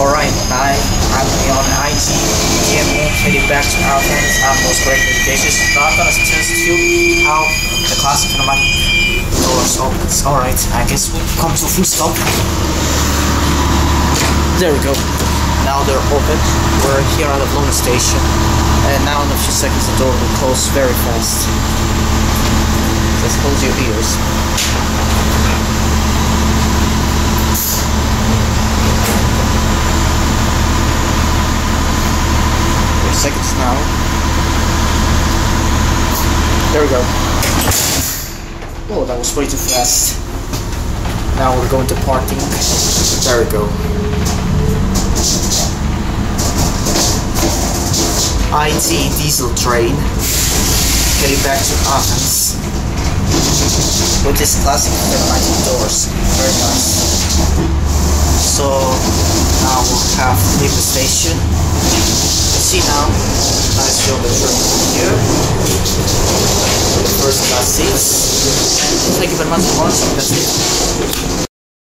Alright, I'm on AEG DMU heading back to Athens. I'm most correct navigations. Now I'm gonna test you how the classic pneumatic doors opens. Alright, I guess we'll come to a full stop. There we go. Now they're open. We're here at the loading station. And now in a few seconds the door will close very fast. Just close your ears. Seconds now. There we go. Oh, that was way too fast. Now we're going to parking. There we go. IT diesel train heading back to Athens with this classic pneumatic doors. Very nice. So now we'll have to leave the station. See now, nice view of the train here. The first class seats. Thank you very much for watching. That's it.